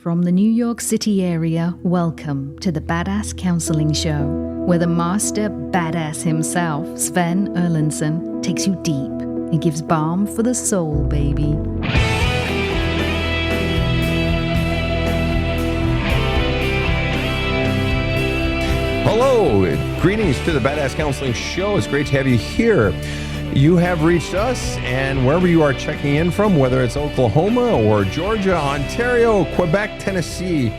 From the New York City area, welcome to the Badass Counseling Show, where the master badass himself, Sven takes you deep and gives balm for the soul, baby. Hello, greetings to the Badass Counseling Show. It's great to have you here. You have reached us, and wherever you are checking in from, whether it's Oklahoma or Georgia, Ontario, Quebec, Tennessee,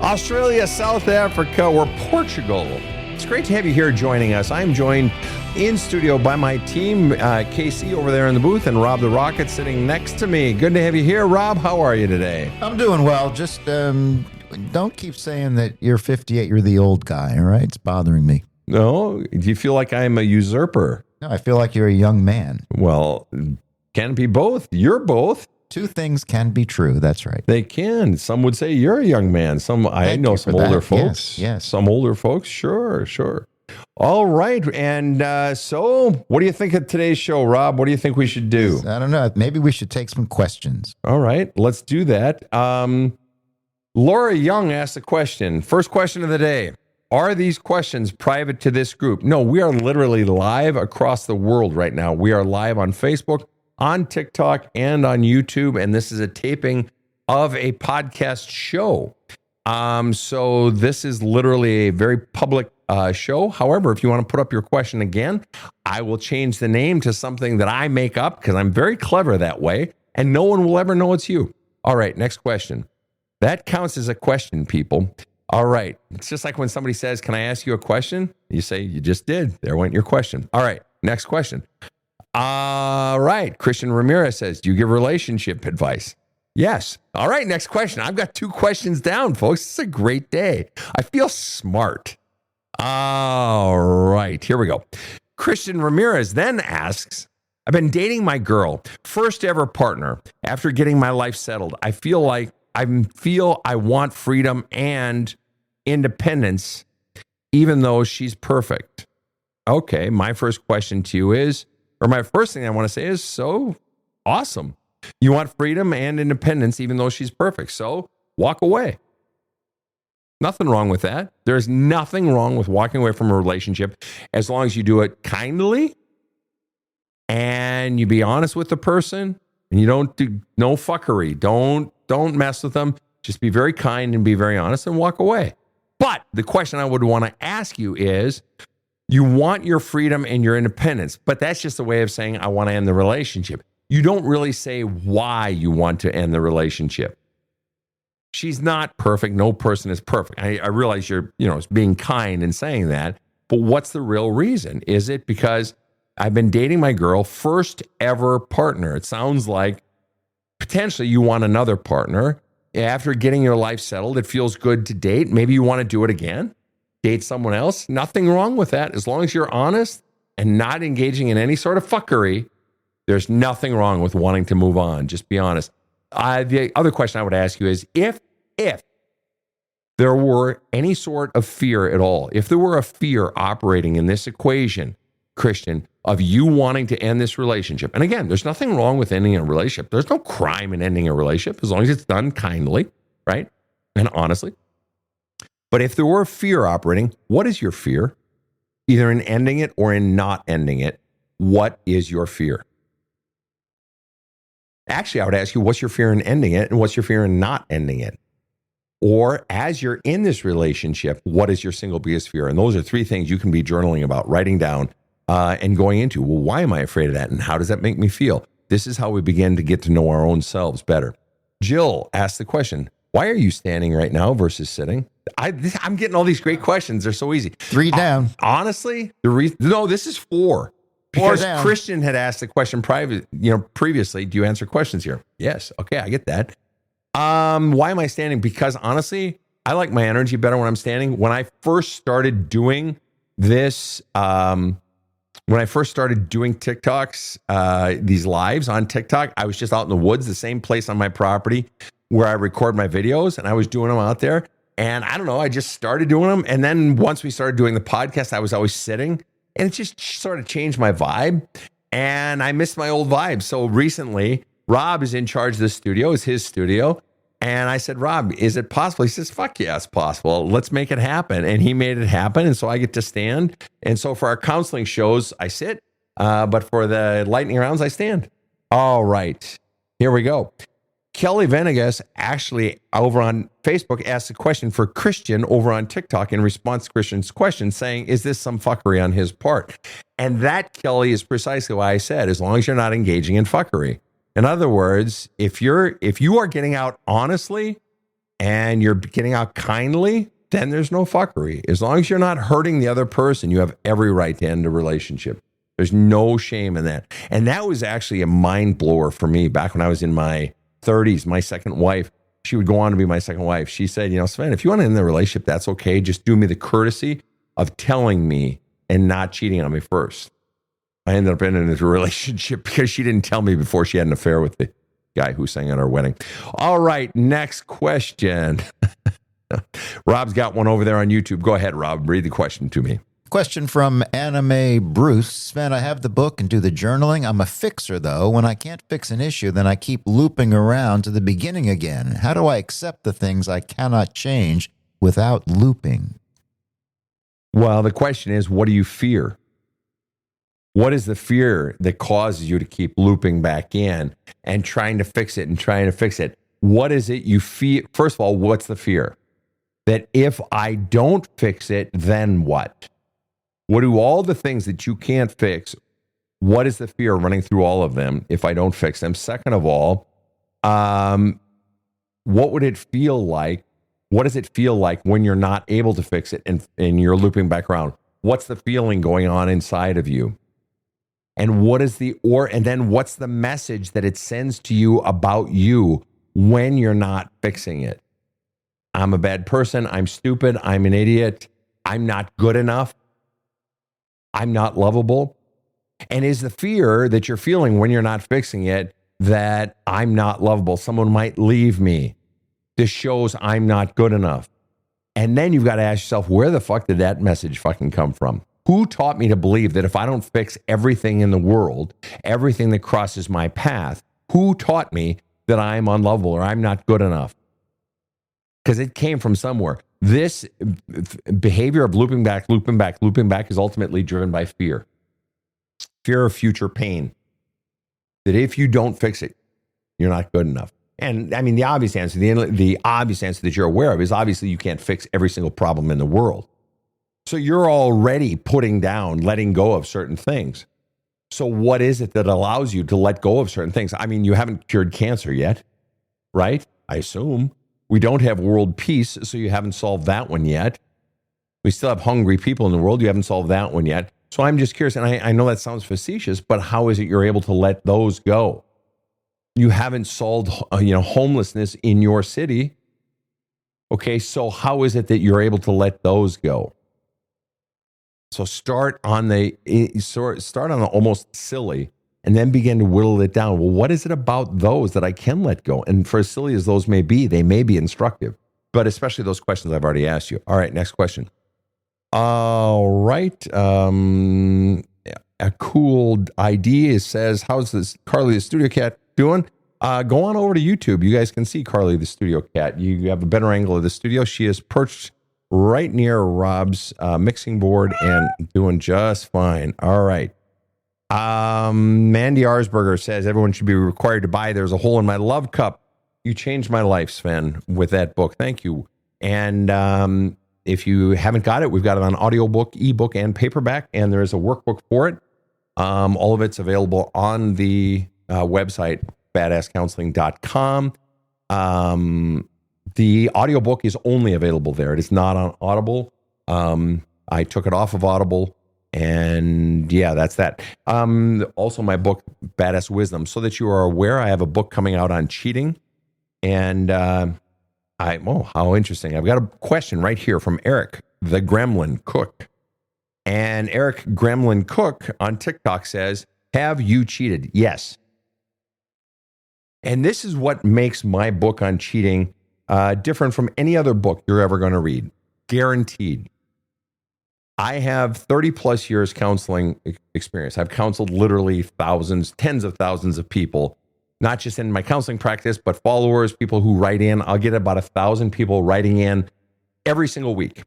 Australia, South Africa, or Portugal, it's great to have you here joining us. I'm joined in studio by my team, Casey over there in the booth, and Rob the Rocket sitting next to me. Good to have you here. Rob, how are you today? I'm doing well. Just don't keep saying that you're 58, you're the old guy, all right? It's bothering me. No? Do you feel like I'm a usurper? No, I feel like you're a young man. Well, can it be both? You're both. Two things can be true. That's right. They can. Some would say you're a young man. I know some older folks. Yes. Some older folks. Sure. All right. And so what do you think of today's show, Rob? What do you think we should do? I don't know. Maybe we should take some questions. All right. Let's do that. Laura Young asked a question. First question of the day. Are these questions private to this group? No, we are literally live across the world right now. We are live on Facebook, on TikTok, and on YouTube, and this is a taping of a podcast show. So this is literally a very public show. However, if you want to put up your question again, I will change the name to something that I make up because I'm very clever that way, and no one will ever know it's you. All right, next question. That counts as a question, people. All right. It's just like when somebody says, can I ask you a question? You say, you just did. There went your question. All right. Next question. All right. Christian Ramirez says, do you give relationship advice? Yes. All right. Next question. I've got 2 questions down, folks. It's a great day. I feel smart. All right. Here we go. Christian Ramirez then asks, I've been dating my girl, first ever partner. After getting my life settled, I feel I want freedom and independence, even though she's perfect. Okay, my first question to you is, or my first thing I want to say is, so awesome. You want freedom and independence, even though she's perfect. So walk away. Nothing wrong with that. There's nothing wrong with walking away from a relationship as long as you do it kindly and you be honest with the person and you don't do no fuckery. Don't mess with them. Just be very kind and be very honest and walk away. But the question I would want to ask you is, you want your freedom and your independence, but that's just a way of saying, I want to end the relationship. You don't really say why you want to end the relationship. She's not perfect. No person is perfect. I realize you're, being kind and saying that, but what's the real reason? Is it because I've been dating my girl, first ever partner? It sounds like potentially you want another partner. After getting your life settled, it feels good to date. Maybe you want to do it again, date someone else. Nothing wrong with that. As long as you're honest and not engaging in any sort of fuckery, there's nothing wrong with wanting to move on. Just be honest. The other question I would ask you is, if there were any sort of fear at all, if there were a fear operating in this equation, Christian, of you wanting to end this relationship. And again, there's nothing wrong with ending a relationship. There's no crime in ending a relationship as long as it's done kindly, right? And honestly. But if there were fear operating, what is your fear? Either in ending it or in not ending it. What is your fear? Actually, I would ask you, what's your fear in ending it and what's your fear in not ending it? Or as you're in this relationship, what is your single biggest fear? And those are 3 things you can be journaling about, writing down, and going into, well, why am I afraid of that? And how does that make me feel? This is how we begin to get to know our own selves better. Jill asked the question, why are you standing right now versus sitting? I'm getting all these great questions. They're so easy. 3 down. Honestly, no, this is 4. Because 4 down. Christian had asked the question previously, do you answer questions here? Yes. Okay, I get that. Why am I standing? Because honestly, I like my energy better when I'm standing. When I first started doing this, when I first started doing TikToks, these lives on TikTok, I was just out in the woods, the same place on my property where I record my videos, and I was doing them out there. And I don't know, I just started doing them. And then once we started doing the podcast, I was always sitting, and it just sort of changed my vibe. And I missed my old vibe. So recently, Rob is in charge of the studio. It's his studio. And I said, Rob, is it possible? He says, fuck yeah, it's possible. Let's make it happen. And he made it happen. And so I get to stand. And so for our counseling shows, I sit. But for the lightning rounds, I stand. All right. Here we go. Kelly Venegas actually over on Facebook asked a question for Christian over on TikTok in response to Christian's question saying, is this some fuckery on his part? And that, Kelly, is precisely why I said, as long as you're not engaging in fuckery. In other words, if you are getting out honestly and you're getting out kindly, then there's no fuckery. As long as you're not hurting the other person, you have every right to end a relationship. There's no shame in that. And that was actually a mind blower for me back when I was in my 30s. My second wife, she would go on to be my second wife. She said, Sven, if you want to end the relationship, that's okay. Just do me the courtesy of telling me and not cheating on me first. I ended up ending a relationship because she didn't tell me before she had an affair with the guy who sang at our wedding. All right, next question. Rob's got one over there on YouTube. Go ahead, Rob. Read the question to me. Question from Anime Bruce. Sven, I have the book and do the journaling. I'm a fixer, though. When I can't fix an issue, then I keep looping around to the beginning again. How do I accept the things I cannot change without looping? Well, the question is, what do you fear? What is the fear that causes you to keep looping back in and trying to fix it and trying to fix it? What is it you fear? First of all, what's the fear? That if I don't fix it, then what? What do all the things that you can't fix? What is the fear running through all of them if I don't fix them? Second of all, what would it feel like? What does it feel like when you're not able to fix it and you're looping back around? What's the feeling going on inside of you? And then what's the message that it sends to you about you when you're not fixing it? I'm a bad person. I'm stupid. I'm an idiot. I'm not good enough. I'm not lovable. And is the fear that you're feeling when you're not fixing it that I'm not lovable? Someone might leave me. This shows I'm not good enough. And then you've got to ask yourself, where the fuck did that message fucking come from? Who taught me to believe that if I don't fix everything in the world, everything that crosses my path, who taught me that I'm unlovable or I'm not good enough? Because it came from somewhere. This behavior of looping back is ultimately driven by fear. Fear of future pain. That if you don't fix it, you're not good enough. And I mean, the obvious answer that you're aware of is obviously you can't fix every single problem in the world. So you're already putting down, letting go of certain things. So what is it that allows you to let go of certain things? I mean, you haven't cured cancer yet, right? I assume. We don't have world peace, so you haven't solved that one yet. We still have hungry people in the world. You haven't solved that one yet. So I'm just curious, and I know that sounds facetious, but how is it you're able to let those go? You haven't solved, homelessness in your city. Okay, so how is it that you're able to let those go? So start on the almost silly and then begin to whittle it down. Well, what is it about those that I can let go? And for as silly as those may be, they may be instructive, but especially those questions I've already asked you. All right, next question. All right. A cool idea says, how's this Carly the Studio Cat doing? Go on over to YouTube. You guys can see Carly the Studio Cat. You have a better angle of the studio. She is perched right near Rob's mixing board and doing just fine. All right. Mandy Arsberger says everyone should be required to buy There's a Hole in My Love Cup. You changed my life, Sven, with that book. Thank you. And if you haven't got it, we've got it on audiobook, ebook, and paperback, and there is a workbook for it. All of it's available on the website, badasscounseling.com. The audiobook is only available there. It is not on Audible. I took it off of Audible. And yeah, that's that. Also, my book, Badass Wisdom. So that you are aware, I have a book coming out on cheating. And how interesting. I've got a question right here from Eric, the Gremlin Cook. And Eric Gremlin Cook on TikTok says, have you cheated? Yes. And this is what makes my book on cheating different from any other book you're ever going to read. Guaranteed. I have 30 plus years counseling experience. I've counseled literally thousands, tens of thousands of people not just in my counseling practice, but followers, people who write in. I'll get about 1,000 people writing in every single week.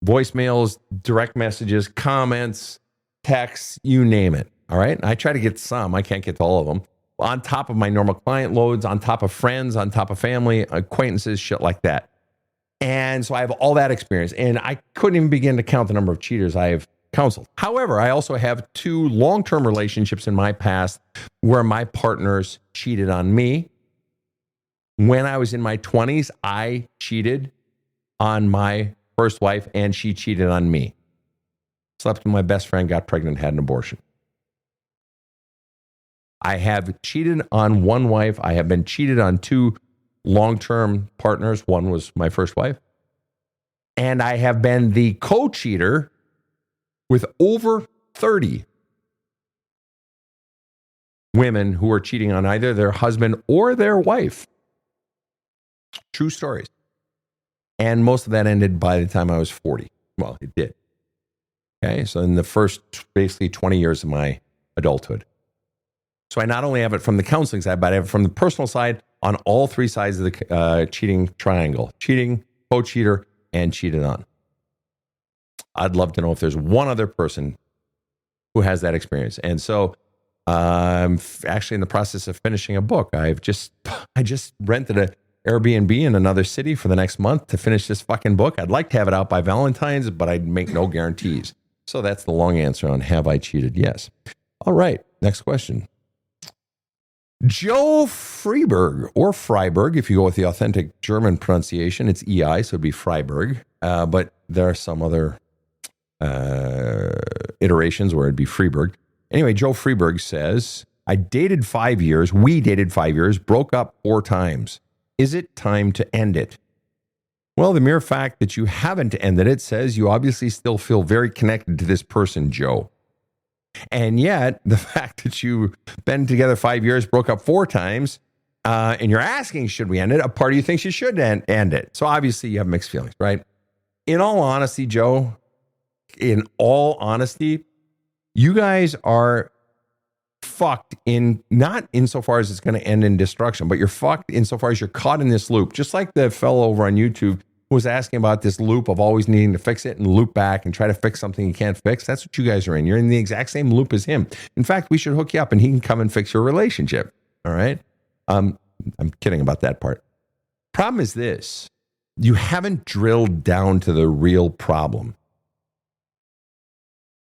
Voicemails, direct messages, comments, texts, you name it. All right. I try to get some. I can't get to all of them. On top of my normal client loads, on top of friends, on top of family, acquaintances, shit like that. And so I have all that experience. And I couldn't even begin to count the number of cheaters I have counseled. However, I also have 2 long-term relationships in my past where my partners cheated on me. When I was in my 20s, I cheated on my first wife and she cheated on me. Slept with my best friend, got pregnant, had an abortion. I have cheated on one wife. I have been cheated on 2 long-term partners. One was my first wife. And I have been the co-cheater with over 30 women who are cheating on either their husband or their wife. True stories. And most of that ended by the time I was 40. Well, it did. Okay, so in the first basically 20 years of my adulthood. So I not only have it from the counseling side, but I have it from the personal side on all 3 sides of the cheating triangle. Cheating, co-cheater, and cheated on. I'd love to know if there's one other person who has that experience. And so I'm actually in the process of finishing a book. I just rented a Airbnb in another city for the next month to finish this fucking book. I'd like to have it out by Valentine's, but I'd make no guarantees. So that's the long answer on have I cheated? Yes. All right. Next question. Joe Freiberg, or Freiberg, if you go with the authentic German pronunciation, it's EI, so it'd be Freiberg. But there are some other iterations where it'd be Freiberg. Anyway, Joe Freiberg says, we dated 5 years, broke up 4 times. Is it time to end it? Well, the mere fact that you haven't ended it says you obviously still feel very connected to this person, Joe. And yet, the fact that you've been together 5 years, broke up 4 times, and you're asking, should we end it? A part of you thinks you should end it. So obviously you have mixed feelings, right? In all honesty, Joe, you guys are fucked not insofar as it's going to end in destruction, but you're fucked insofar as you're caught in this loop. Just like the fellow over on YouTube who was asking about this loop of always needing to fix it and loop back and try to fix something you can't fix. That's what you guys are in. You're in the exact same loop as him. In fact, we should hook you up and he can come and fix your relationship. All right. I'm kidding about that part. Problem is this. You haven't drilled down to the real problem.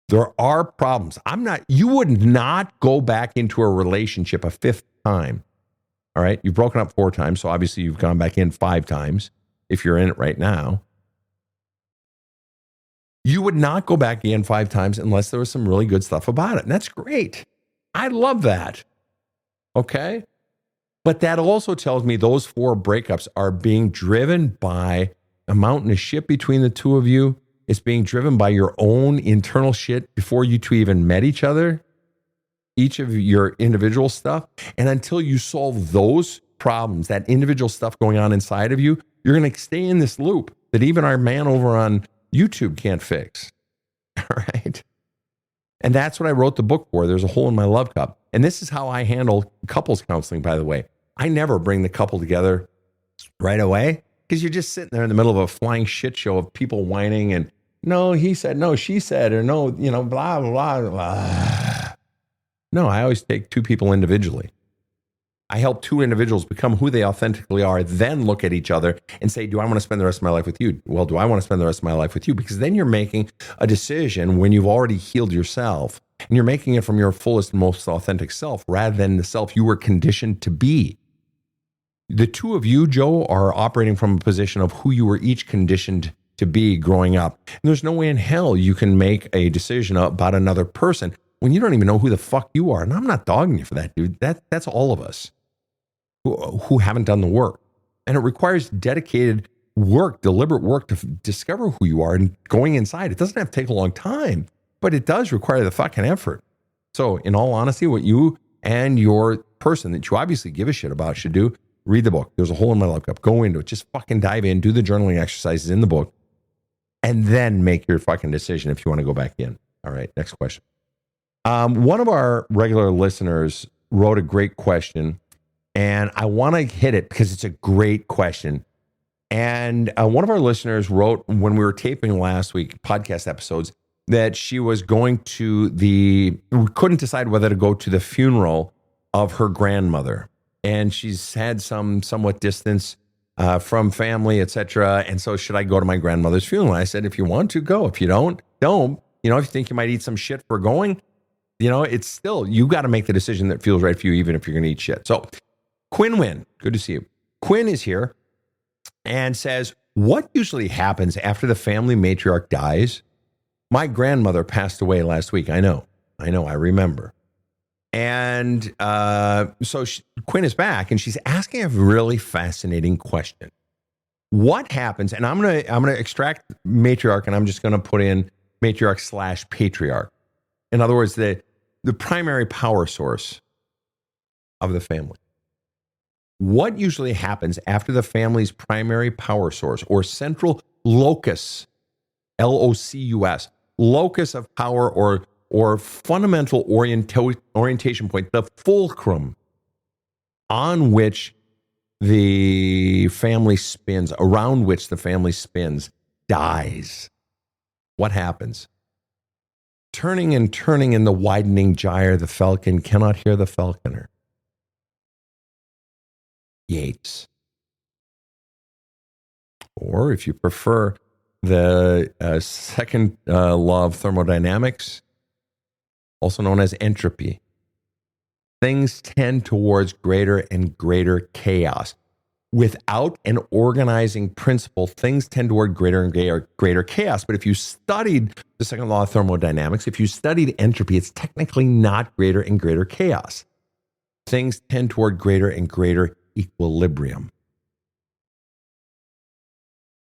There are problems. You would not go back into a relationship a 5th time. All right. You've broken up 4 times. So obviously you've gone back in 5 times if you're in it right now. You would not go back in 5 times unless there was some really good stuff about it. And that's great. I love that. Okay. But that also tells me those 4 breakups are being driven by a mountain of shit between the 2 of you. It's being driven by your own internal shit before you 2 even met each other, each of your individual stuff. And until you solve those problems, that individual stuff going on inside of you, you're going to stay in this loop that even our man over on YouTube can't fix. All right. And that's what I wrote the book for. There's a hole in my love cup. And this is how I handle couples counseling, by the way. I never bring the couple together right away because you're just sitting there in the middle of a flying shit show of people whining and no, he said, no, she said, or no, blah, blah, blah. No, I always take 2 people individually. I help 2 individuals become who they authentically are, then look at each other and say, do I want to spend the rest of my life with you? Well, do I want to spend the rest of my life with you? Because then you're making a decision when you've already healed yourself and you're making it from your fullest and most authentic self rather than the self you were conditioned to be. The 2 of you, Joe, are operating from a position of who you were each conditioned to be growing up. And there's no way in hell you can make a decision about another person when you don't even know who the fuck you are. And I'm not dogging you for that, dude. That's all of us who haven't done the work. And it requires dedicated work, deliberate work to discover who you are and going inside. It doesn't have to take a long time, but it does require the fucking effort. So in all honesty, what you and your person that you obviously give a shit about should do, read the book. There's a hole in my love cup. Go into it. Just fucking dive in, do the journaling exercises in the book, and then make your fucking decision if you want to go back in. All right, next question. One of our regular listeners wrote a great question. And I want to hit it because it's a great question. And one of our listeners wrote when we were taping last week podcast episodes that she was going to couldn't decide whether to go to the funeral of her grandmother. And she's had somewhat distance from family, etc. And so should I go to my grandmother's funeral? I said, if you want to, go. If you don't. If you think you might eat some shit for going, it's still, you got to make the decision that feels right for you, even if you're going to eat shit. So Quinn, good to see you. Quinn is here and says, what usually happens after the family matriarch dies? My grandmother passed away last week. I know, I remember. And so Quinn is back, and she's asking a really fascinating question. What happens? And I'm gonna extract matriarch, and I'm just gonna put in matriarch / patriarch. In other words, the primary power source of the family. What usually happens after the family's primary power source or central locus, LOCUS, locus of power or fundamental orientation point, the fulcrum on which the family spins, around which the family spins, dies? What happens? Turning and turning in the widening gyre, the falcon cannot hear the falconer. Yeats. Or if you prefer the second law of thermodynamics, also known as entropy, things tend towards greater and greater chaos. Without an organizing principle, things tend toward greater and greater chaos. But if you studied the second law of thermodynamics, if you studied entropy, it's technically not greater and greater chaos. Things tend toward greater and greater equilibrium.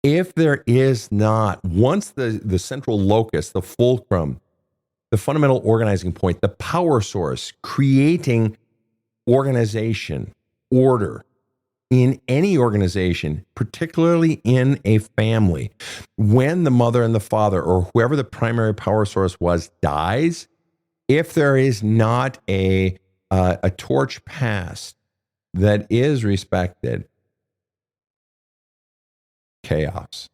If there is not, once the central locus, the fulcrum, the fundamental organizing point, the power source, creating organization, order in any organization, particularly in a family, when the mother and the father or whoever the primary power source was dies, if there is not a torch passed that is respected, chaos,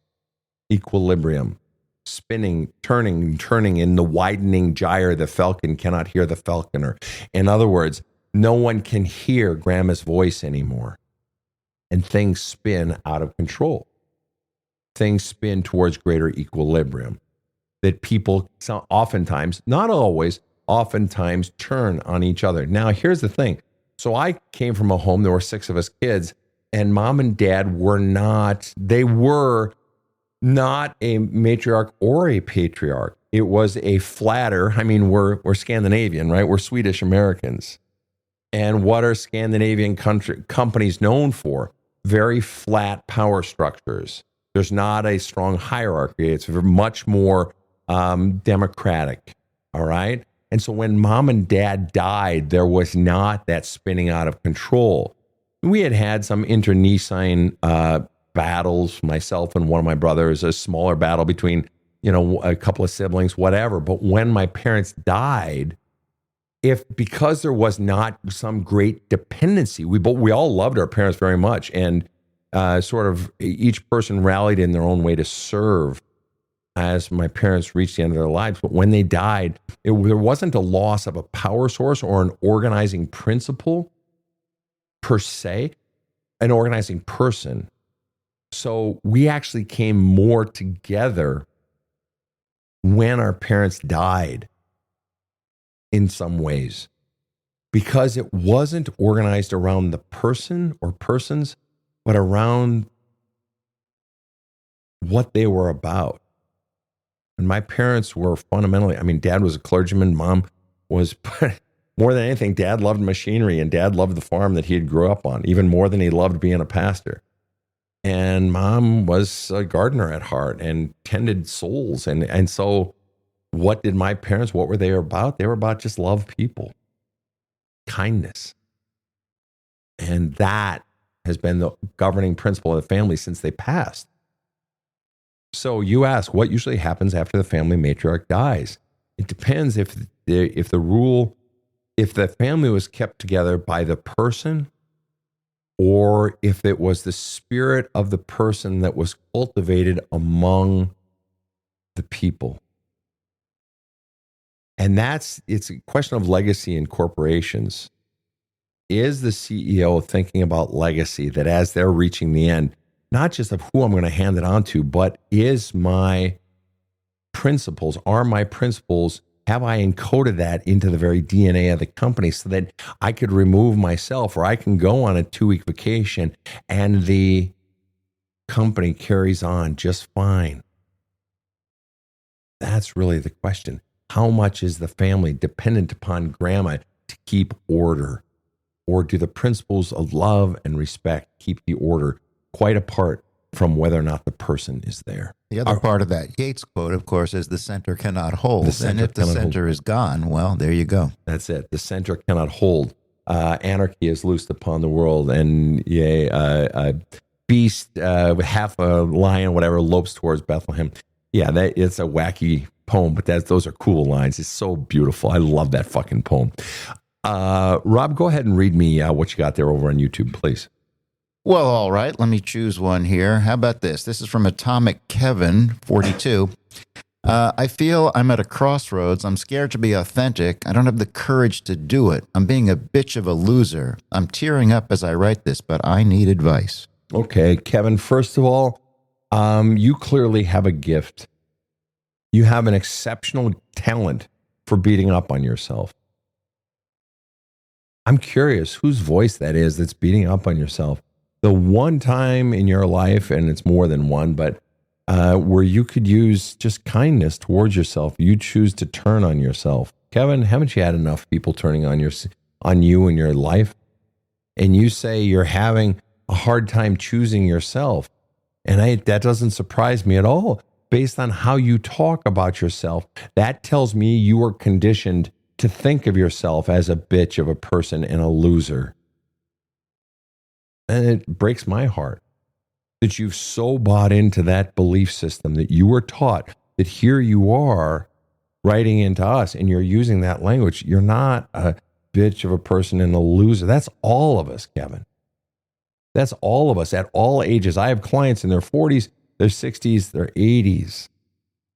equilibrium, spinning, turning in the widening gyre, the falcon cannot hear the falconer. In other words, no one can hear grandma's voice anymore. And things spin out of control. Things spin towards greater equilibrium. That people oftentimes, not always, oftentimes turn on each other. Now, here's the thing. So I came from a home, there were 6 of us kids, and mom and dad were not a matriarch or a patriarch. It was a flatter. I mean, we're Scandinavian, right? We're Swedish Americans. And what are Scandinavian companies known for? Very flat power structures. There's not a strong hierarchy. It's much more democratic, all right? And so when mom and dad died, there was not that spinning out of control. We had some internecine battles, myself and one of my brothers, a smaller battle between, a couple of siblings, whatever. But when my parents died, because there was not some great dependency, we all loved our parents very much, and sort of each person rallied in their own way to serve as my parents reached the end of their lives. But when they died, there wasn't a loss of a power source or an organizing principle per se, an organizing person. So we actually came more together when our parents died in some ways, because it wasn't organized around the person or persons, but around what they were about. And my parents were fundamentally, dad was a clergyman, mom was, more than anything, dad loved machinery, and dad loved the farm that he had grew up on, even more than he loved being a pastor. And mom was a gardener at heart and tended souls. And so what did my parents, what were they about? They were about just love people, kindness. And that has been the governing principle of the family since they passed. So you ask, what usually happens after the family matriarch dies? It depends if the family was kept together by the person or if it was the spirit of the person that was cultivated among the people. And it's a question of legacy in corporations. Is the CEO thinking about legacy, that as they're reaching the end, not just of who I'm going to hand it on to, but are my principles, have I encoded that into the very DNA of the company so that I could remove myself, or I can go on a 2-week vacation and the company carries on just fine? That's really the question. How much is the family dependent upon grandma to keep order? Or do the principles of love and respect keep the order quite apart from whether or not the person is there? The other part of that Yates quote, of course, is the center cannot hold. And if the center is gone, well, there you go. That's it. The center cannot hold. Anarchy is loosed upon the world, and a beast, half a lion, whatever, lopes towards Bethlehem. Yeah, it's a wacky poem, but those are cool lines. It's so beautiful. I love that fucking poem. Rob, go ahead and read me what you got there over on YouTube, please. Well, all right. Let me choose one here. How about this? This is from Atomic Kevin, 42. I feel I'm at a crossroads. I'm scared to be authentic. I don't have the courage to do it. I'm being a bitch of a loser. I'm tearing up as I write this, but I need advice. Okay, Kevin, first of all, you clearly have a gift. You have an exceptional talent for beating up on yourself. I'm curious whose voice that is that's beating up on yourself. The one time in your life, and it's more than one, but where you could use just kindness towards yourself, you choose to turn on yourself. Kevin, haven't you had enough people turning on you in your life? And you say you're having a hard time choosing yourself. And that doesn't surprise me at all. Based on how you talk about yourself, that tells me you are conditioned to think of yourself as a bitch of a person and a loser. And it breaks my heart that you've so bought into that belief system, that you were taught that here you are writing into us and you're using that language. You're not a bitch of a person and a loser. That's all of us, Kevin. That's all of us at all ages. I have clients in their 40s, their 60s, their 80s,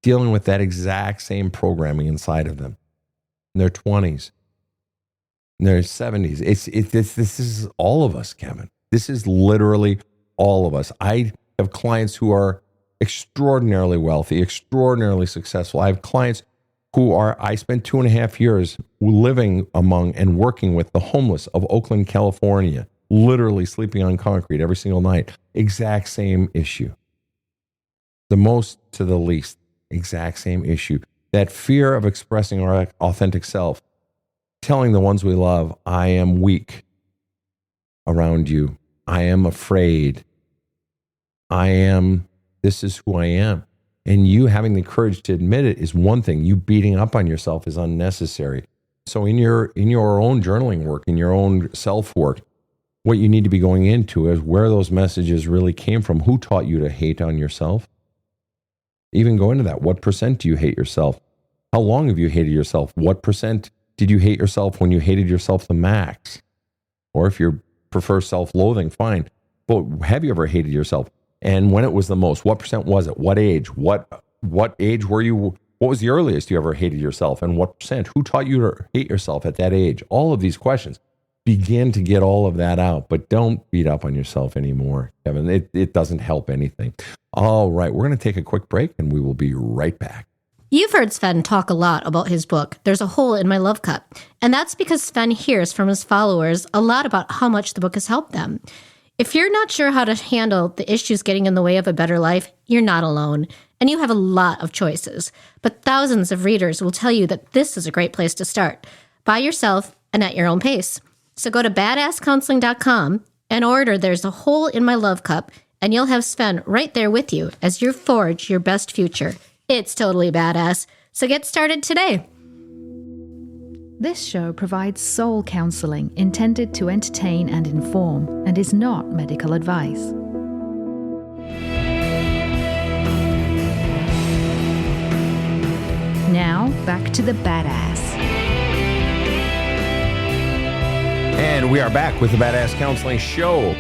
dealing with that exact same programming inside of them. In their 20s, in their 70s. This is all of us, Kevin. This is literally all of us. I have clients who are extraordinarily wealthy, extraordinarily successful. I have clients I spent 2.5 years living among and working with the homeless of Oakland, California, literally sleeping on concrete every single night. Exact same issue. The most to the least, exact same issue. That fear of expressing our authentic self, telling the ones we love, I am weak around you. I am afraid. This is who I am. And you having the courage to admit it is one thing. You beating up on yourself is unnecessary. So in your own journaling work, in your own self-work, what you need to be going into is where those messages really came from. Who taught you to hate on yourself? Even go into that. What percent do you hate yourself? How long have you hated yourself? What percent did you hate yourself when you hated yourself the max? Or if you prefer self-loathing, fine. But have you ever hated yourself? And when it was the most, what percent was it? What age? What age were you? What was the earliest you ever hated yourself? And what percent? Who taught you to hate yourself at that age? All of these questions. Begin to get all of that out, but don't beat up on yourself anymore, Kevin. It doesn't help anything. All right, we're going to take a quick break and we will be right back. You've heard Sven talk a lot about his book, There's a Hole in My Love Cup. And that's because Sven hears from his followers a lot about how much the book has helped them. If you're not sure how to handle the issues getting in the way of a better life, you're not alone. And you have a lot of choices. But thousands of readers will tell you that this is a great place to start, by yourself and at your own pace. So go to badasscounseling.com and order There's a Hole in My Love Cup, and you'll have Sven right there with you as you forge your best future. It's totally badass. So get started today. This show provides soul counseling intended to entertain and inform and is not medical advice. Now, back to the badass. And we are back with the Badass Counseling Show.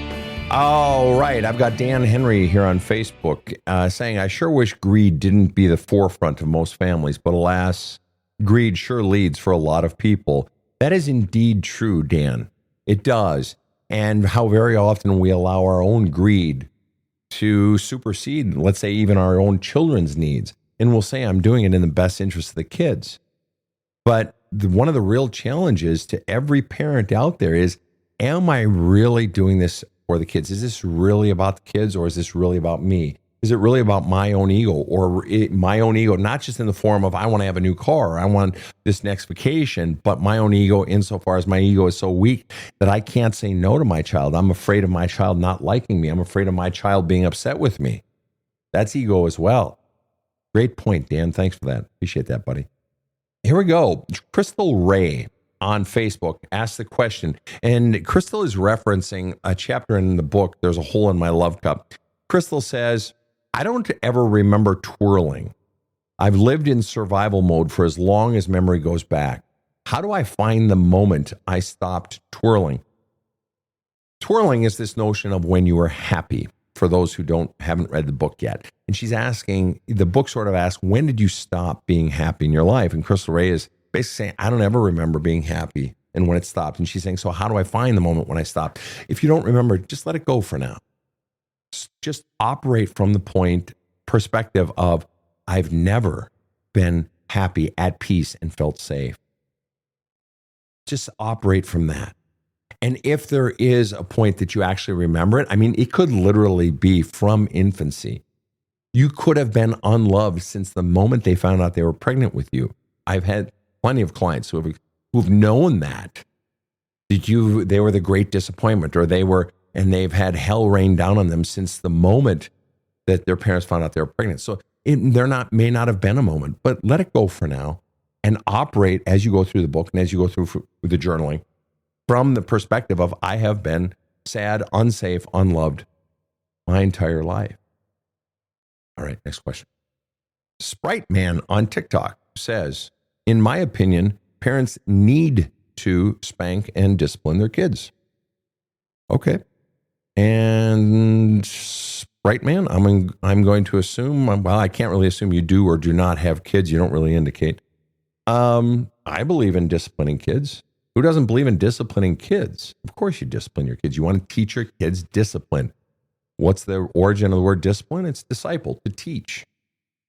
All right. I've got Dan Henry here on Facebook saying, I sure wish greed didn't be the forefront of most families, but alas, greed sure leads for a lot of people. That is indeed true, Dan. It does. And how very often we allow our own greed to supersede, let's say, even our own children's needs. And we'll say, I'm doing it in the best interest of the kids. But one of the real challenges to every parent out there is, am I really doing this for the kids? Is this really about the kids, or is this really about me? Is it really about my own ego, or my own ego, not just in the form of I want to have a new car, or I want this next vacation, but my own ego insofar as my ego is so weak that I can't say no to my child. I'm afraid of my child not liking me. I'm afraid of my child being upset with me. That's ego as well. Great point, Dan. Thanks for that. Appreciate that, buddy. Here we go. Crystal Ray on Facebook asked the question, and Crystal is referencing a chapter in the book, There's a Hole in My Love Cup. Crystal says, I don't ever remember twirling. I've lived in survival mode for as long as memory goes back. How do I find the moment I stopped twirling? Twirling is this notion of when you were happy, for those who haven't read the book yet. And she's asking, the book sort of asks, when did you stop being happy in your life? And Crystal Ray is basically saying, I don't ever remember being happy and when it stopped. And she's saying, so how do I find the moment when I stopped? If you don't remember, just let it go for now. Just operate from the perspective of, I've never been happy, at peace, and felt safe. Just operate from that. And if there is a point that you actually remember it, I mean, it could literally be from infancy. You could have been unloved since the moment they found out they were pregnant with you. I've had plenty of clients who've known that they were the great disappointment, or they've had hell rain down on them since the moment that their parents found out they were pregnant. So may not have been a moment, but let it go for now and operate as you go through the book and as you go through the journaling from the perspective of, I have been sad, unsafe, unloved my entire life. All right, next question. Sprite Man on TikTok says, in my opinion, parents need to spank and discipline their kids. Okay. And Sprite Man, I'm going to assume, well, I can't really assume you do or do not have kids. You don't really indicate. I believe in disciplining kids. Who doesn't believe in disciplining kids? Of course you discipline your kids. You want to teach your kids discipline. What's the origin of the word discipline? It's disciple, to teach.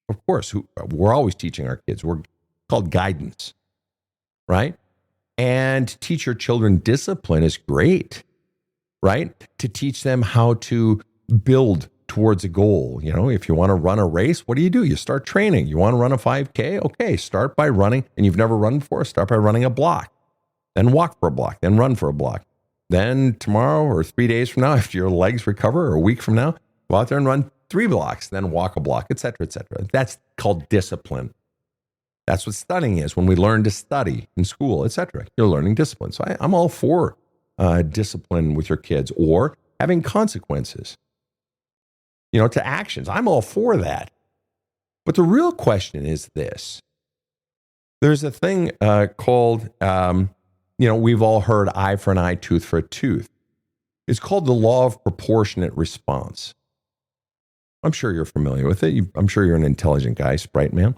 Of course, we're always teaching our kids. We're called guidance, right? And to teach your children discipline is great, right? To teach them how to build towards a goal. You know, if you want to run a race, what do? You start training. You want to run a 5K? Okay, start by running. And you've never run before, start by running a block. Then walk for a block, then run for a block. Then tomorrow or 3 days from now, if your legs recover, or a week from now, go out there and run 3 blocks, then walk a block, et cetera, et cetera. That's called discipline. That's what studying is. When we learn to study in school, et cetera, you're learning discipline. So I'm all for discipline with your kids, or having consequences, to actions. I'm all for that. But the real question is this. There's a thing called, we've all heard eye for an eye, tooth for a tooth. It's called the law of proportionate response. I'm sure you're familiar with it. I'm sure you're an intelligent guy, Sprite Man.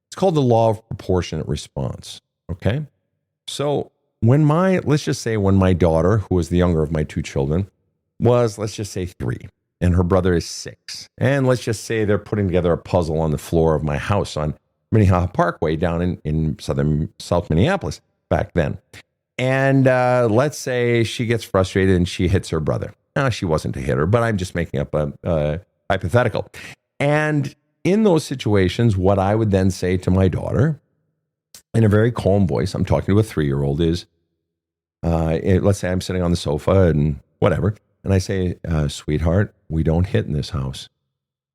It's called the law of proportionate response. Okay. So let's just say when my daughter, who was the younger of my 2 children, was, let's just say 3, and her brother is 6. And let's just say they're putting together a puzzle on the floor of my house on Minnehaha Parkway down in South Minneapolis back then. And let's say she gets frustrated and she hits her brother. Now, she wasn't to hit her, but I'm just making up a hypothetical. And in those situations, what I would then say to my daughter in a very calm voice, I'm talking to a 3-year-old, is, let's say I'm sitting on the sofa and whatever, and I say, sweetheart, we don't hit in this house.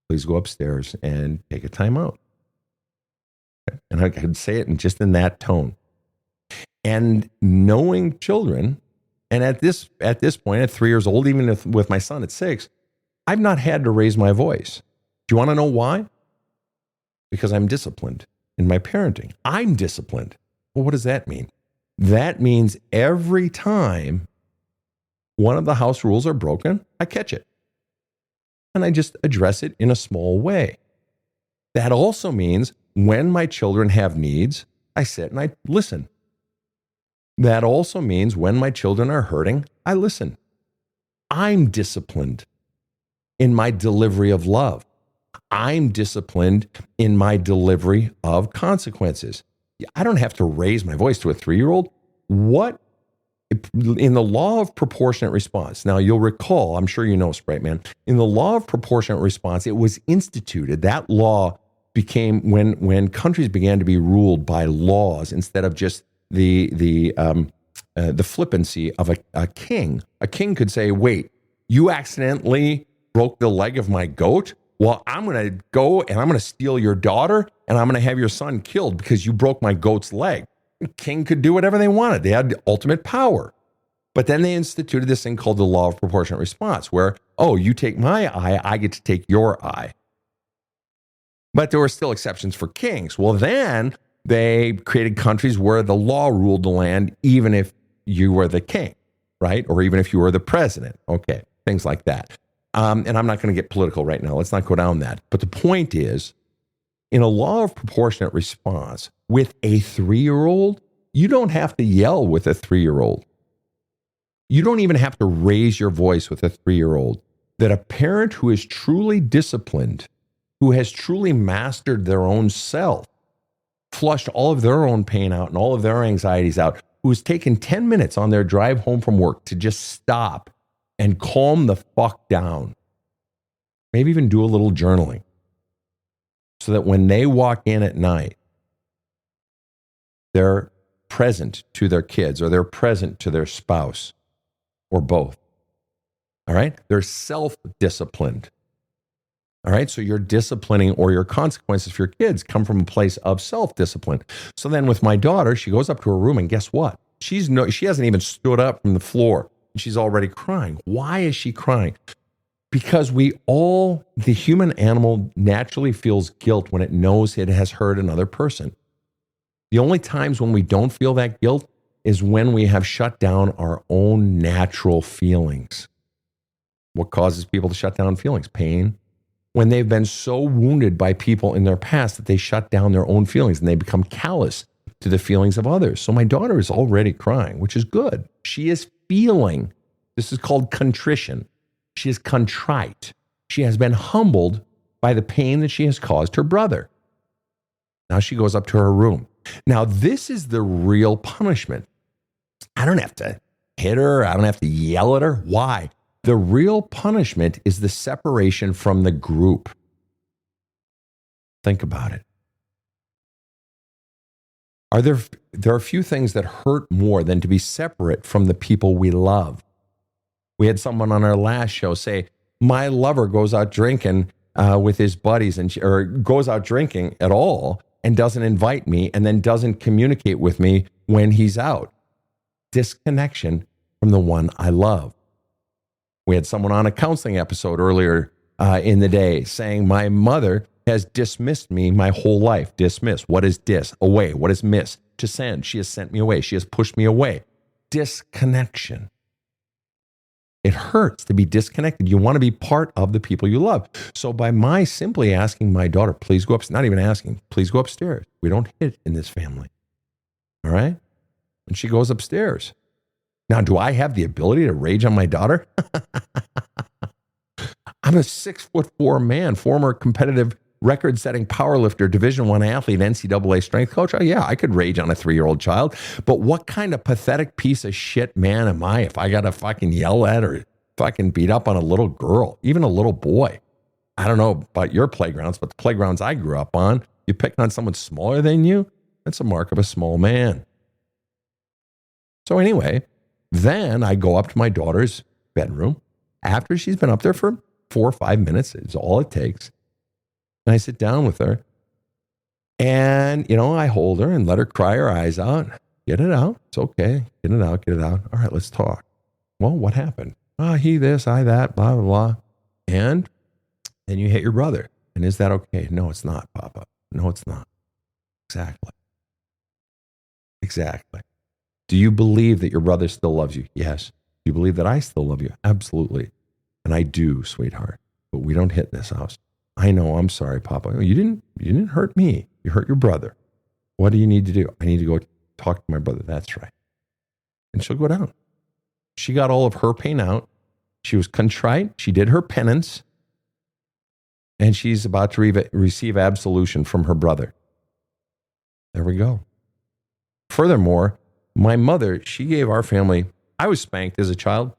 Please go upstairs and take a time out. And I could say it in that tone. And knowing children, and at this point, at 3 years old, even with my son at 6, I've not had to raise my voice. Do you want to know why? Because I'm disciplined in my parenting. I'm disciplined. Well, what does that mean? That means every time one of the house rules are broken, I catch it. And I just address it in a small way. That also means when my children have needs, I sit and I listen. That also means when my children are hurting, I listen. I'm disciplined in my delivery of love. I'm disciplined in my delivery of consequences. I don't have to raise my voice to a 3-year-old. What in the law of proportionate response? Now you'll recall, I'm sure you know, Sprite Man, in the law of proportionate response, it was instituted. That law became when countries began to be ruled by laws instead of just the flippancy of a king. A king could say, wait, you accidentally broke the leg of my goat? Well, I'm going to go and I'm going to steal your daughter and I'm going to have your son killed because you broke my goat's leg. The king could do whatever they wanted. They had the ultimate power. But then they instituted this thing called the law of proportionate response where, oh, you take my eye, I get to take your eye. But there were still exceptions for kings. Well, then they created countries where the law ruled the land, even if you were the king, right? Or even if you were the president. Okay, things like that. And I'm not going to get political right now. Let's not go down that. But the point is, in a law of proportionate response, with a 3-year-old, you don't have to yell with a 3-year-old. You don't even have to raise your voice with a 3-year-old. That a parent who is truly disciplined, who has truly mastered their own self, flushed all of their own pain out and all of their anxieties out, who's taken 10 minutes on their drive home from work to just stop and calm the fuck down. Maybe even do a little journaling. So that when they walk in at night, they're present to their kids or they're present to their spouse or both. All right? They're self-disciplined. All right? So your disciplining or your consequences for your kids come from a place of self-discipline. So then with my daughter, she goes up to her room and guess what? She hasn't even stood up from the floor. She's already crying. Why is she crying? Because the human animal naturally feels guilt when it knows it has hurt another person. The only times when we don't feel that guilt is when we have shut down our own natural feelings. What causes people to shut down feelings? Pain. When they've been so wounded by people in their past that they shut down their own feelings and they become callous to the feelings of others. So my daughter is already crying, which is good. She is feeling. This is called contrition. She is contrite. She has been humbled by the pain that she has caused her brother. Now she goes up to her room. Now this is the real punishment. I don't have to hit her. I don't have to yell at her. Why? The real punishment is the separation from the group. Think about it. There are few things that hurt more than to be separate from the people we love. We had someone on our last show say, my lover goes out drinking with his buddies or goes out drinking at all and doesn't invite me and then doesn't communicate with me when he's out. Disconnection from the one I love. We had someone on a counseling episode earlier in the day saying, my mother has dismissed me my whole life. Dismiss. What is dis? Away. What is miss? To send. She has sent me away. She has pushed me away. Disconnection. It hurts to be disconnected. You want to be part of the people you love. So by my simply asking my daughter, please go upstairs, not even asking, please go upstairs. We don't hit in this family. All right? And she goes upstairs. Now, do I have the ability to rage on my daughter? I'm a 6'4" man, former competitive record-setting powerlifter, Division I athlete, NCAA strength coach. Oh, yeah, I could rage on a 3-year-old child. But what kind of pathetic piece of shit man am I if I got to fucking yell at or fucking beat up on a little girl, even a little boy? I don't know about your playgrounds, but the playgrounds I grew up on, you pick on someone smaller than you, that's a mark of a small man. So anyway, then I go up to my daughter's bedroom after she's been up there for 4 or 5 minutes. It's all it takes. And I sit down with her and, I hold her and let her cry her eyes out. Get it out. It's okay. Get it out. Get it out. All right, let's talk. Well, what happened? He this, I that, blah, blah, blah. And then you hit your brother. And is that okay? No, it's not, Papa. No, it's not. Exactly. Do you believe that your brother still loves you? Yes. you believe that I still love you? Absolutely. And I do, sweetheart. But we don't hit in this house. I know. I'm sorry, Papa. You didn't hurt me. You hurt your brother. What do you need to do? I need to go talk to my brother. That's right. And she'll go down. She got all of her pain out. She was contrite. She did her penance. And she's about to receive absolution from her brother. There we go. Furthermore, my mother, she gave our family, I was spanked as a child.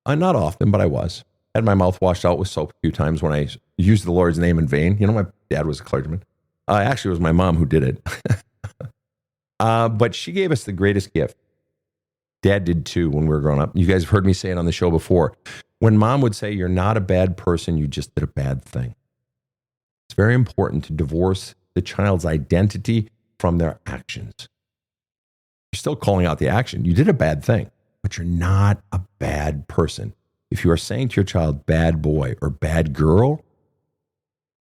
Not often, but I was. Had my mouth washed out with soap a few times when I used the Lord's name in vain. You know, my dad was a clergyman. Actually, it was my mom who did it. But she gave us the greatest gift. Dad did too when we were growing up. You guys have heard me say it on the show before. When mom would say, you're not a bad person, you just did a bad thing. It's very important to divorce the child's identity from their actions. You're still calling out the action. You did a bad thing, but you're not a bad person. If you are saying to your child, bad boy or bad girl,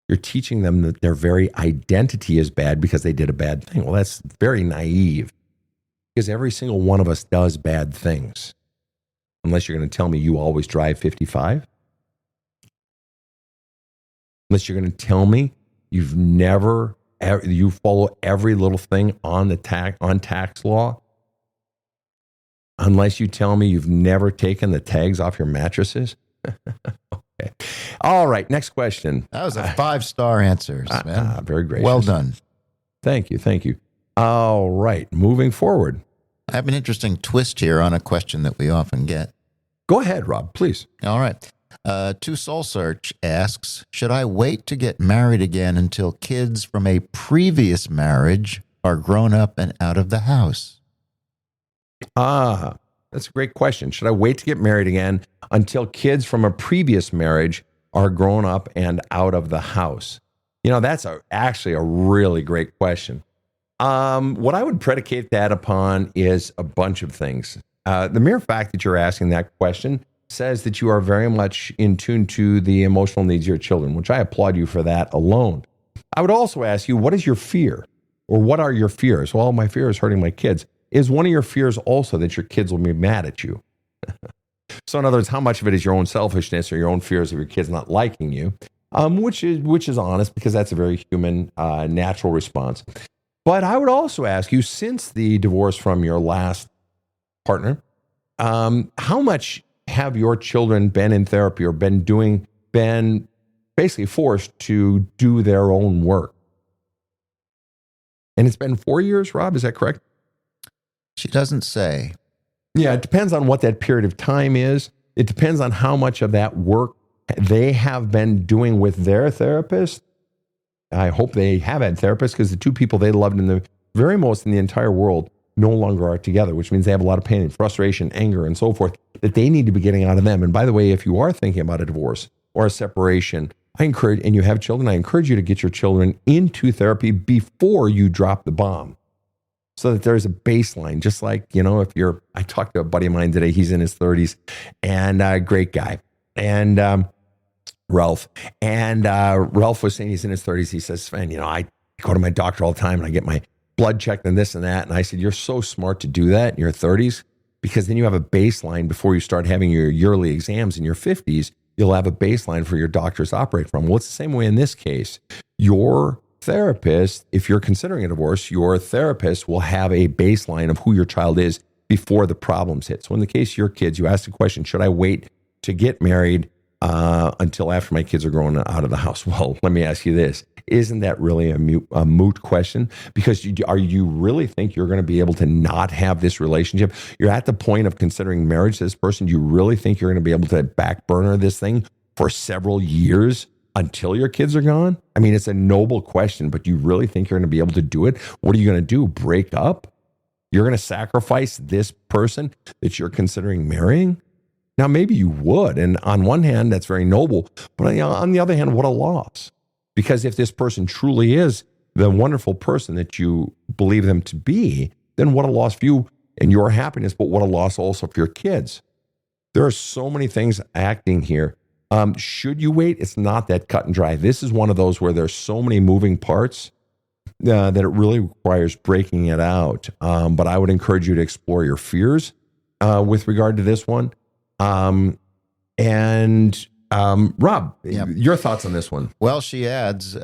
you're teaching them that their very identity is bad because they did a bad thing. Well, that's very naive because every single one of us does bad things. Unless you're going to tell me you always drive 55. Unless you're going to tell me you follow every little thing on tax law. Unless you tell me you've never taken the tags off your mattresses. Okay. All right. Next question. That was a 5-star answer, Sven. Very gracious. Well done. Thank you. All right. Moving forward. I have an interesting twist here on a question that we often get. Go ahead, Rob, please. All right. To Soul Search asks, should I wait to get married again until kids from a previous marriage are grown up and out of the house? That's a great question. Should I wait to get married again until kids from a previous marriage are grown up and out of the house? You know, that's actually a really great question. What I would predicate that upon is a bunch of things. The mere fact that you're asking that question says that you are very much in tune to the emotional needs of your children, which I applaud you for that alone. I would also ask you, what is your fear? Or what are your fears? Well, my fear is hurting my kids. Is one of your fears also that your kids will be mad at you? So in other words, how much of it is your own selfishness or your own fears of your kids not liking you? Which is honest, because that's a very human, natural response. But I would also ask you, since the divorce from your last partner, how much have your children been in therapy or been basically forced to do their own work? And it's been 4 years, Rob, is that correct? She doesn't say. Yeah, it depends on what that period of time is. It depends on how much of that work they have been doing with their therapist. I hope they have had therapists, because the two people they loved in the very most in the entire world no longer are together, which means they have a lot of pain and frustration, anger, and so forth that they need to be getting out of them. And by the way, if you are thinking about a divorce or a separation, and you have children, I encourage you to get your children into therapy before you drop the bomb, so that there's a baseline. Just like, I talked to a buddy of mine today, he's in his 30s, and a great guy, and Ralph. And Ralph was saying he's in his 30s. He says, Sven, I go to my doctor all the time and I get my blood checked and this and that. And I said, you're so smart to do that in your 30s, because then you have a baseline before you start having your yearly exams in your 50s. You'll have a baseline for your doctors to operate from. Well, it's the same way in this case. Your therapist, if you're considering a divorce, your therapist will have a baseline of who your child is before the problems hit. So in the case of your kids, you ask the question, should I wait to get married until after my kids are grown out of the house? Well, let me ask you this. Isn't that really a moot question? Because you really think you're going to be able to not have this relationship? You're at the point of considering marriage to this person. You really think you're going to be able to back burner this thing for several years until your kids are gone? I mean, it's a noble question, but you really think you're going to be able to do it? What are you going to do? Break up? You're going to sacrifice this person that you're considering marrying? Now, maybe you would. And on one hand, that's very noble. But on the other hand, what a loss. Because if this person truly is the wonderful person that you believe them to be, then what a loss for you and your happiness, but what a loss also for your kids. There are so many things acting here. Should you wait? It's not that cut and dry. This is one of those where there's so many moving parts that it really requires breaking it out. But I would encourage you to explore your fears with regard to this one. Rob, your thoughts on this one? Well, she adds,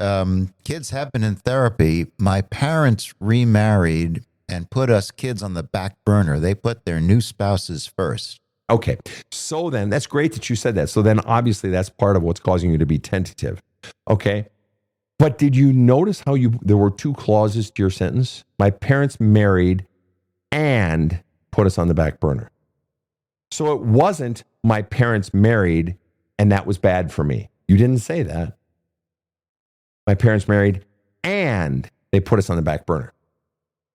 kids have been in therapy. My parents remarried and put us kids on the back burner. They put their new spouses first. Okay. So then that's great that you said that. So then obviously that's part of what's causing you to be tentative. Okay. But did you notice how there were two clauses to your sentence? My parents married and put us on the back burner. So it wasn't my parents married and that was bad for me. You didn't say that. My parents married and they put us on the back burner.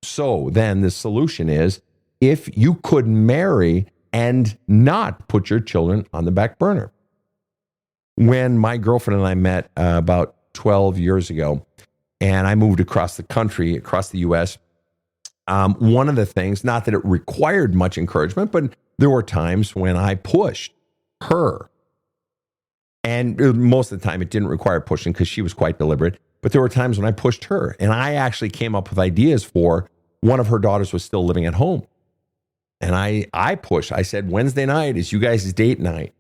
So then the solution is, if you could marry and not put your children on the back burner. When my girlfriend and I met about 12 years ago, and I moved across the country, across the U.S., one of the things, not that it required much encouragement, but there were times when I pushed her. And most of the time it didn't require pushing because she was quite deliberate. But there were times when I pushed her, and I actually came up with ideas for one of her daughters was still living at home. And I pushed. I said, Wednesday night is you guys' date night.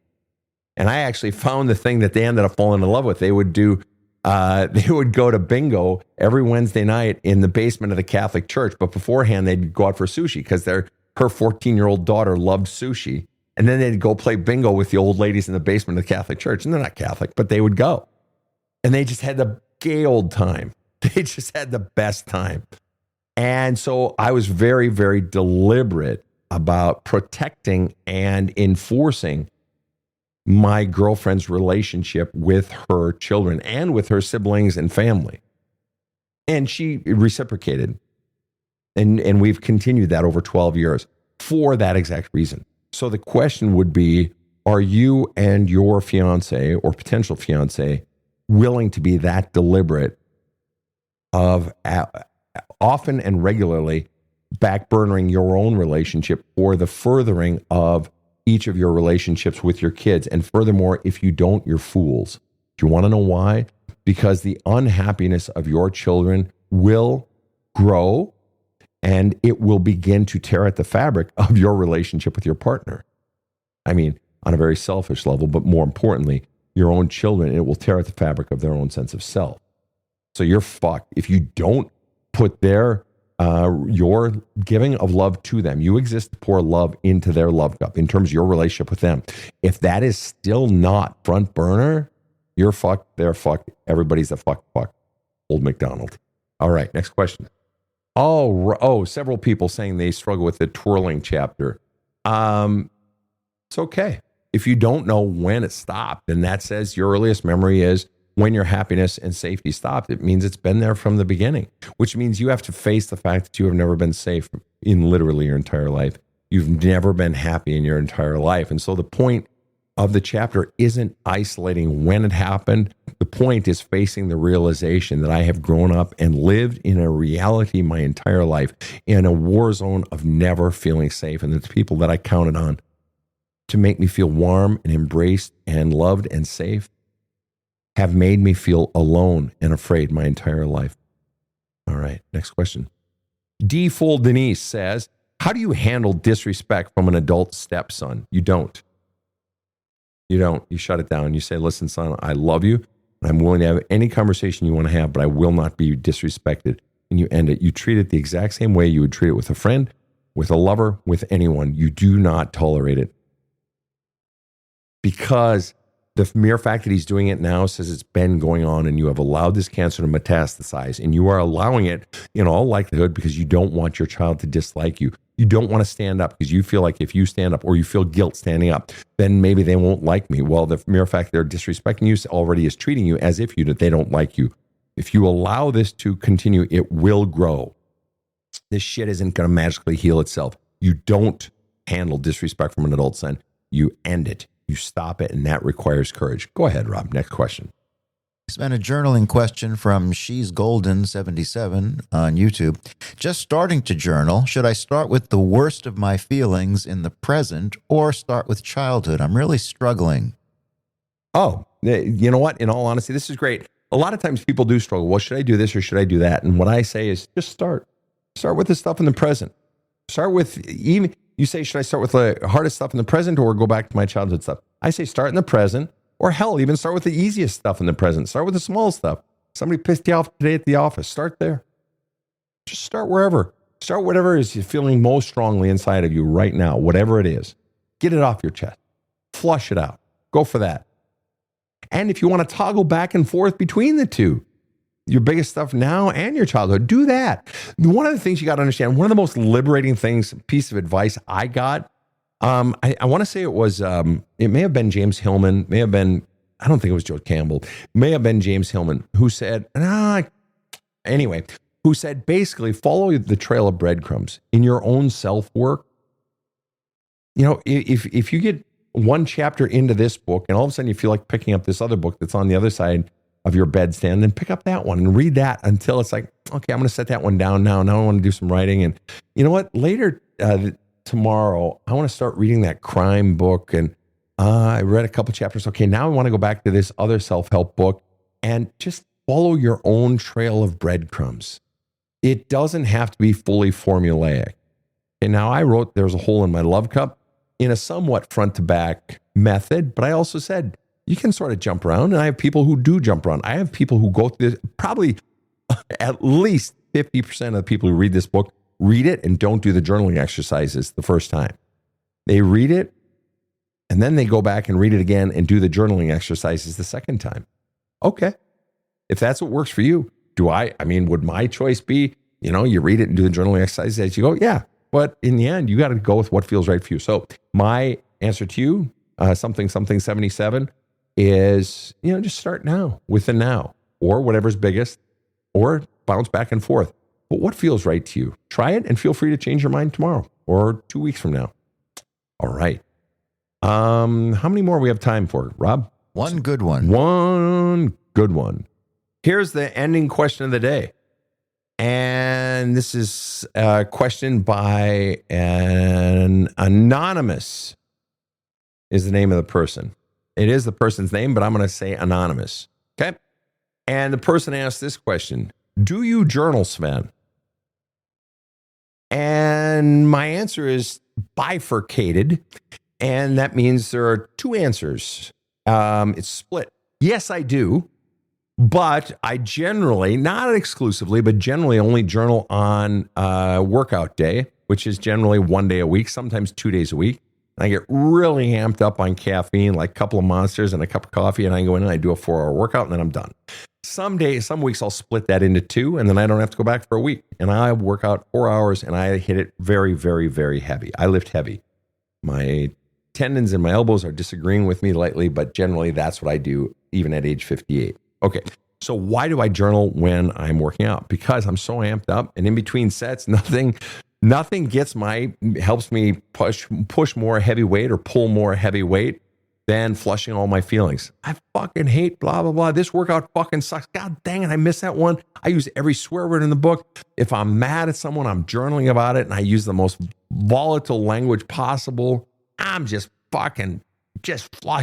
And I actually found the thing that they ended up falling in love with. They would do, they would go to bingo every Wednesday night in the basement of the Catholic church. But beforehand, they'd go out for sushi because her 14-year-old daughter loved sushi. And then they'd go play bingo with the old ladies in the basement of the Catholic church. And they're not Catholic, but they would go. And they just had the gay old time. They just had the best time. And so I was very, very deliberate about protecting and enforcing my girlfriend's relationship with her children and with her siblings and family. And she reciprocated. And we've continued that over 12 years for that exact reason. So the question would be, are you and your fiance or potential fiance willing to be that deliberate of often and regularly backburnering your own relationship for the furthering of each of your relationships with your kids? And furthermore, if you don't, you're fools. Do you want to know why? Because the unhappiness of your children will grow and it will begin to tear at the fabric of your relationship with your partner. I mean, on a very selfish level, but more importantly, your own children, it will tear at the fabric of their own sense of self. So you're fucked if you don't put your giving of love to them. You exist to pour love into their love cup in terms of your relationship with them. If that is still not front burner, you're fucked, they're fucked, everybody's a fuck. Old McDonald. All right, next question. Several people saying they struggle with the twirling chapter. It's okay. If you don't know when it stopped, then that says your earliest memory is when your happiness and safety stopped. It means it's been there from the beginning, which means you have to face the fact that you have never been safe in literally your entire life. You've never been happy in your entire life. And so the point of the chapter isn't isolating when it happened. The point is facing the realization that I have grown up and lived in a reality my entire life in a war zone of never feeling safe. And the people that I counted on to make me feel warm and embraced and loved and safe have made me feel alone and afraid my entire life. All right, next question. D. Full Denise says, how do you handle disrespect from an adult stepson? You don't. You shut it down. You say, listen, son, I love you. I'm willing to have any conversation you want to have, but I will not be disrespected. And you end it. You treat it the exact same way you would treat it with a friend, with a lover, with anyone. You do not tolerate it. Because the mere fact that he's doing it now says it's been going on and you have allowed this cancer to metastasize, and you are allowing it in all likelihood because you don't want your child to dislike you. You don't want to stand up because you feel like if you stand up or you feel guilt standing up, then maybe they won't like me. Well, the mere fact they're disrespecting you already is treating you as if they don't like you. If you allow this to continue, it will grow. This shit isn't going to magically heal itself. You don't handle disrespect from an adult son. You end it. You stop it, and that requires courage. Go ahead, Rob. Next question. It's been a journaling question from She's Golden 77 on YouTube. Just starting to journal. Should I start with the worst of my feelings in the present or start with childhood? I'm really struggling. Oh, you know what? In all honesty, this is great. A lot of times people do struggle. Well, should I do this or should I do that? And what I say is just start. Start with the stuff in the present. Start with, even, you say, should I start with the hardest stuff in the present or go back to my childhood stuff? I say start in the present, or hell, even start with the easiest stuff in the present. Start with the small stuff. Somebody pissed you off today at the office. Start there. Just start wherever. Start whatever is feeling most strongly inside of you right now, whatever it is. Get it off your chest. Flush it out. Go for that. And if you want to toggle back and forth between the two, your biggest stuff now and your childhood, do that. One of the things you got to understand, one of the most liberating things, piece of advice I got, I want to say it was, it may have been James Hillman, may have been, I don't think it was Joe Campbell, may have been James Hillman, who said, anyway, who said basically follow the trail of breadcrumbs in your own self-work. You know, if you get one chapter into this book and all of a sudden you feel like picking up this other book that's on the other side of your bedstand, then pick up that one and read that until it's like, okay, I'm going to set that one down now. Now I want to do some writing. And you know what? Later tomorrow, I want to start reading that crime book. And I read a couple chapters. Okay, now I want to go back to this other self-help book and just follow your own trail of breadcrumbs. It doesn't have to be fully formulaic. And now I wrote There's a Hole in My Love Cup in a somewhat front to back method, but I also said, you can sort of jump around, and I have people who do jump around. I have people who go through this, probably at least 50% of the people who read this book read it and don't do the journaling exercises the first time. They read it, and then they go back and read it again and do the journaling exercises the second time. Okay. If that's what works for you, would my choice be, you read it and do the journaling exercises as you go? Yeah. But in the end, you got to go with what feels right for you. So my answer to you, something 77, is, just start now with the now or whatever's biggest, or bounce back and forth. But what feels right to you? Try it and feel free to change your mind tomorrow or 2 weeks from now. All right. How many more we have time for, Rob? One good one. One good one. Here's the ending question of the day. And this is a question by an anonymous is the name of the person. It is the person's name, but I'm going to say anonymous. Okay. And the person asked this question: do you journal, Sven? And my answer is bifurcated. And that means there are two answers. It's split. Yes, I do. But I generally, not exclusively, but generally only journal on workout day, which is generally 1 day a week, sometimes 2 days a week. And I get really amped up on caffeine, like a couple of Monsters and a cup of coffee, and I go in and I do a 4-hour workout, and then I'm done. Some weeks I'll split that into 2, and then I don't have to go back for a week. And I work out 4 hours, and I hit it very, very, very heavy. I lift heavy. My tendons in my elbows are disagreeing with me lately, but generally that's what I do, even at age 58. Okay, so why do I journal when I'm working out? Because I'm so amped up, and in between sets, nothing helps me push more heavy weight or pull more heavy weight than flushing all my feelings. I fucking hate blah, blah, blah. This workout fucking sucks. God dang it, I missed that one. I use every swear word in the book. If I'm mad at someone, I'm journaling about it, and I use the most volatile language possible. I'm just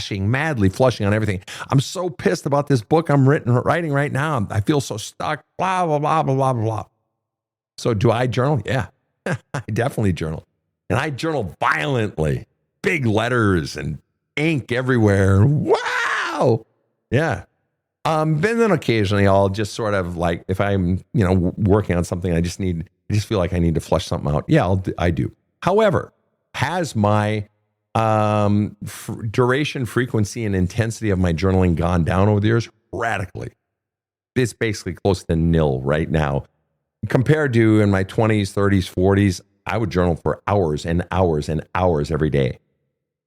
madly flushing on everything. I'm so pissed about this book I'm writing right now. I feel so stuck, blah, blah, blah, blah, blah, blah. So do I journal? Yeah, I definitely journal. And I journal violently, big letters and ink everywhere. Wow. Yeah. And then occasionally I'll just sort of like, if I'm, working on something, I just feel like I need to flush something out. Yeah, I do. However, has my duration, frequency, and intensity of my journaling gone down over the years? Radically. It's basically close to nil right now. Compared to in my 20s, 30s, 40s, I would journal for hours and hours and hours every day.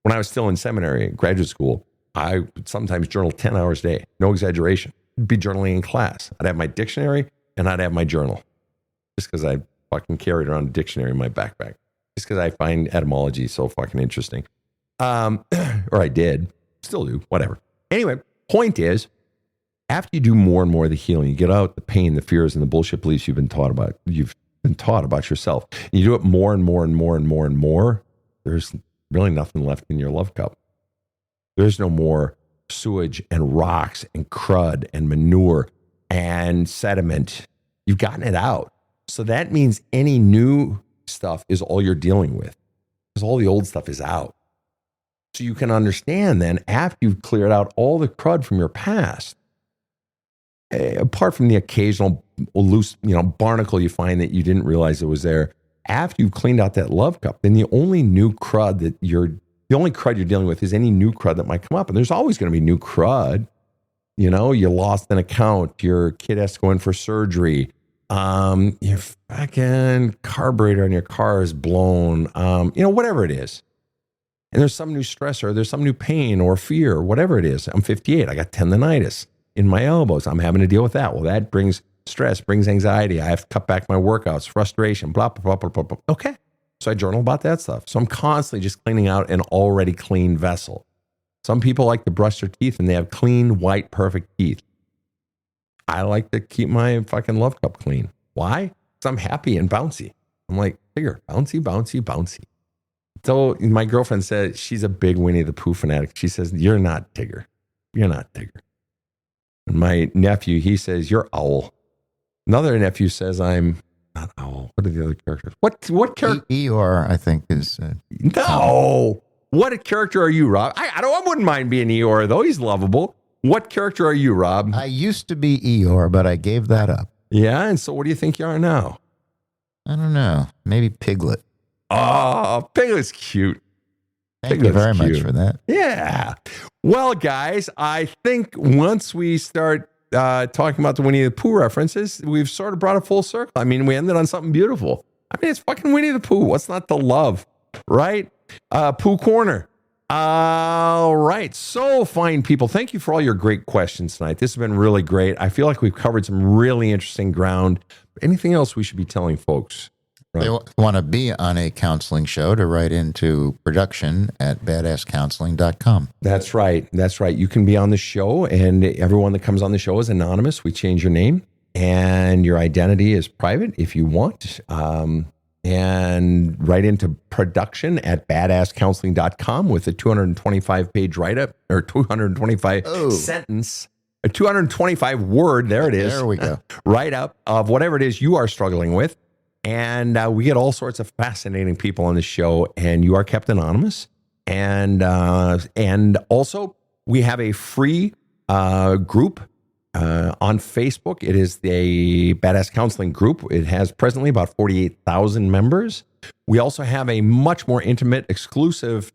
When I was still in seminary, graduate school, I would sometimes journal 10 hours a day. No exaggeration. I'd be journaling in class. I'd have my dictionary and I'd have my journal. Just because I fucking carried around a dictionary in my backpack. Just because I find etymology so fucking interesting. Or I did, still do, whatever. Anyway, point is, after you do more and more of the healing, you get out the pain, the fears, and the bullshit beliefs you've been taught about yourself. And you do it more and more and more and more and more. There's really nothing left in your love cup. There's no more sewage and rocks and crud and manure and sediment. You've gotten it out. So that means any new stuff is all you're dealing with, because all the old stuff is out. So you can understand then, after you've cleared out all the crud from your past, apart from the occasional loose, barnacle you find that you didn't realize it was there, after you've cleaned out that love cup, then the only crud you're dealing with is any new crud that might come up. And there's always going to be new crud. You lost an account, your kid has to go in for surgery. Your fucking carburetor on your car is blown, whatever it is. And there's some new stressor, there's some new pain or fear, or whatever it is. I'm 58. I got tendonitis in my elbows. I'm having to deal with that. Well, that brings stress, brings anxiety. I have to cut back my workouts, frustration, blah, blah, blah, blah, blah. Okay. So I journal about that stuff. So I'm constantly just cleaning out an already clean vessel. Some people like to brush their teeth and they have clean, white, perfect teeth. I like to keep my fucking love cup clean. Why? Because I'm happy and bouncy. I'm like, Tigger, bouncy, bouncy, bouncy. So my girlfriend said she's a big Winnie the Pooh fanatic. She says, you're not Tigger. You're not Tigger. And my nephew, he says, you're Owl. Another nephew says, I'm not Owl. What are the other characters? What character? Eeyore, I think, is... No. What character are you, Rob? I wouldn't mind being Eeyore, though. He's lovable. What character are you, Rob? I used to be Eeyore, but I gave that up. Yeah, and so what do you think you are now? I don't know. Maybe Piglet. Oh, Piglet's cute. Thank you very much for that. Yeah. Well, guys, I think once we start talking about the Winnie the Pooh references, we've sort of brought it full circle. I mean, we ended on something beautiful. I mean, it's fucking Winnie the Pooh. What's not to love, right? Pooh Corner. All right. So, fine people, thank you for all your great questions tonight. This has been really great. I feel like we've covered some really interesting ground. Anything else we should be telling folks? Right. They want to be on a counseling show, to write into production at badasscounseling.com. That's right. That's right. You can be on the show, and everyone that comes on the show is anonymous. We change your name, and your identity is private if you want. And write into production at badasscounseling.com with a 225-page write-up, or 225 sentence, a 225 word, there it is. There we go. Write-up of whatever it is you are struggling with. And we get all sorts of fascinating people on the show, and you are kept anonymous. And also, we have a free group on Facebook. It is the Badass Counseling Group. It has presently about 48,000 members. We also have a much more intimate, exclusive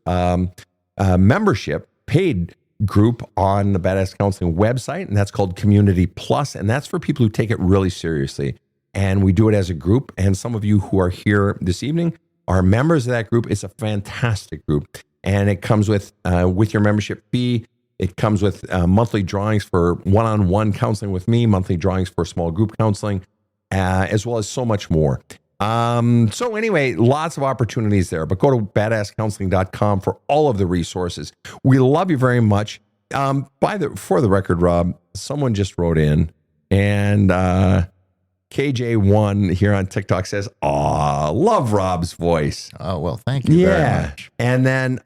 membership, paid group on the Badass Counseling website, and that's called Community Plus, and that's for people who take it really seriously. And we do it as a group, and some of you who are here this evening are members of that group. It's a fantastic group, and it comes with your membership fee. It comes with monthly drawings for one-on-one counseling with me, monthly drawings for small group counseling, as well as so much more. So anyway, lots of opportunities there, but go to badasscounseling.com for all of the resources. We love you very much. For the record, Rob, someone just wrote in, and KJ1 here on TikTok says, "Aw, love Rob's voice." Oh, well, thank you very much. And then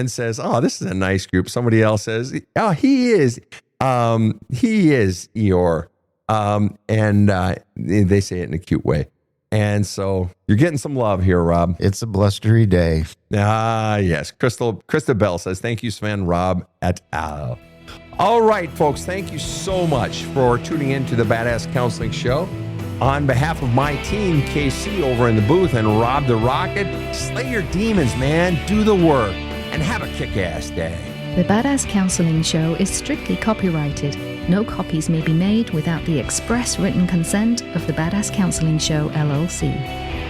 says, "Oh, this is a nice group." Somebody else says, "Oh, he is Eeyore." And they say it in a cute way. And so you're getting some love here, Rob. It's a blustery day. Yes. Krista Bell says, "Thank you, Sven, Rob, et al." All right, folks, thank you so much for tuning in to the Badass Counseling Show. On behalf of my team, KC over in the booth, and Rob the Rocket, slay your demons, man. Do the work, and have a kick-ass day. The Badass Counseling Show is strictly copyrighted. No copies may be made without the express written consent of the Badass Counseling Show, LLC.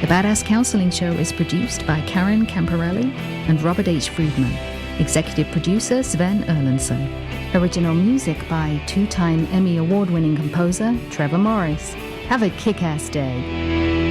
The Badass Counseling Show is produced by Karen Camparelli and Robert H. Friedman. Executive producer Sven Erlandson. Original music by two-time Emmy Award-winning composer Trevor Morris. Have a kick-ass day.